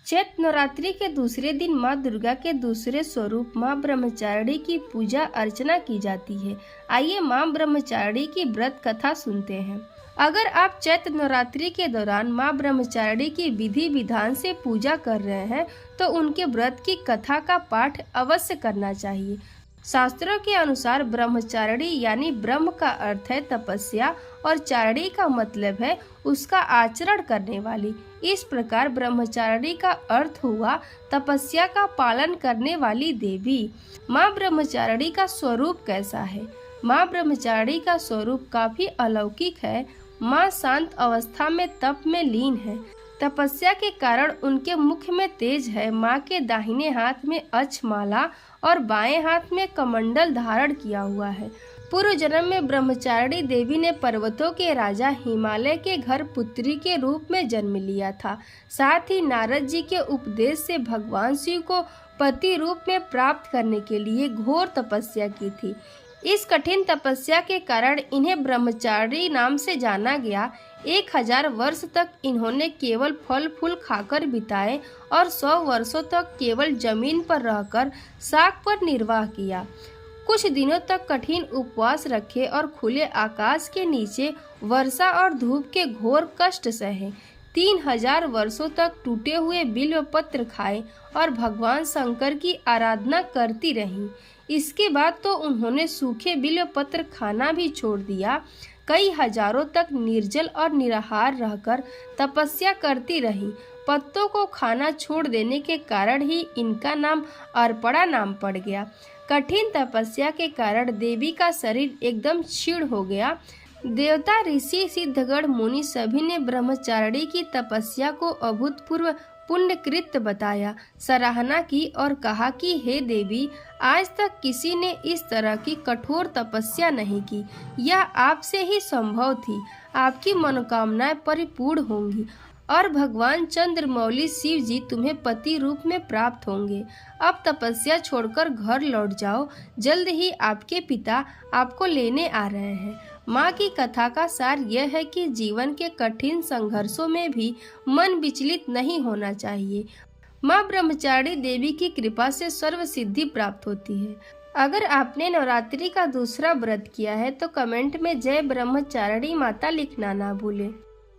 चैत्र नवरात्रि के दूसरे दिन माँ दुर्गा के दूसरे स्वरूप माँ ब्रह्मचारिणी की पूजा अर्चना की जाती है। आइए माँ ब्रह्मचारिणी की व्रत कथा सुनते हैं। अगर आप चैत्र नवरात्रि के दौरान माँ ब्रह्मचारिणी की विधि विधान से पूजा कर रहे हैं तो उनके व्रत की कथा का पाठ अवश्य करना चाहिए। शास्त्रों के अनुसार ब्रह्मचारिणी यानी ब्रह्म का अर्थ है तपस्या और चारिणी का मतलब है उसका आचरण करने वाली। इस प्रकार ब्रह्मचारिणी का अर्थ हुआ तपस्या का पालन करने वाली देवी। माँ ब्रह्मचारिणी का स्वरूप कैसा है? माँ ब्रह्मचारिणी का स्वरूप काफी अलौकिक है। माँ शांत अवस्था में तप में लीन है। तपस्या के कारण उनके मुख में तेज है। माँ के दाहिने हाथ में अक्षमाला और बाएं हाथ में कमंडल धारण किया हुआ है। पूर्व जन्म में ब्रह्मचारिणी देवी ने पर्वतों के राजा हिमालय के घर पुत्री के रूप में जन्म लिया था। साथ ही नारद जी के उपदेश से भगवान शिव को पति रूप में प्राप्त करने के लिए घोर तपस्या की थी। इस कठिन तपस्या के कारण इन्हें ब्रह्मचारिणी नाम से जाना गया। 1000 वर्ष तक इन्होंने केवल फल फूल खाकर बिताए और 100 वर्षों तक केवल जमीन पर रहकर शाक पर निर्वाह किया। कुछ दिनों तक कठिन उपवास रखे और खुले आकाश के नीचे वर्षा और धूप के घोर कष्ट सहे। 3000 वर्षों तक टूटे हुए बिल्व पत्र खाए और भगवान शंकर की आराधना करती रहीं। इसके बाद तो उन्होंने सूखे बिल्व पत्र खाना भी छोड़ दिया। कई हजारों तक निर्जल और निराहार रहकर तपस्या करती रहीं। पत्तों को खाना छोड़ देने के कारण ही इनका नाम अर्पणा नाम पड़ गया। कठिन तपस्या के कारण देवी का शरीर एकदम क्षीण हो गया। देवता, ऋषि, सिद्धगण, मुनि सभी ने ब्रह्मचारिणी की तपस्या को अभूतपूर्व पुण्यकृत बताया, सराहना की और कहा कि हे देवी, आज तक किसी ने इस तरह की कठोर तपस्या नहीं की। यह आपसे ही संभव थी। आपकी मनोकामनाएं परिपूर्ण होंगी और भगवान चंद्रमौली शिव जी तुम्हें पति रूप में प्राप्त होंगे। अब तपस्या छोड़कर घर लौट जाओ। जल्द ही आपके पिता आपको लेने आ रहे हैं। माँ की कथा का सार यह है कि जीवन के कठिन संघर्षों में भी मन विचलित नहीं होना चाहिए। माँ ब्रह्मचारिणी देवी की कृपा से सर्व सिद्धि प्राप्त होती है। अगर आपने नवरात्रि का दूसरा व्रत किया है तो कमेंट में जय ब्रह्मचारिणी माता लिखना ना भूलें।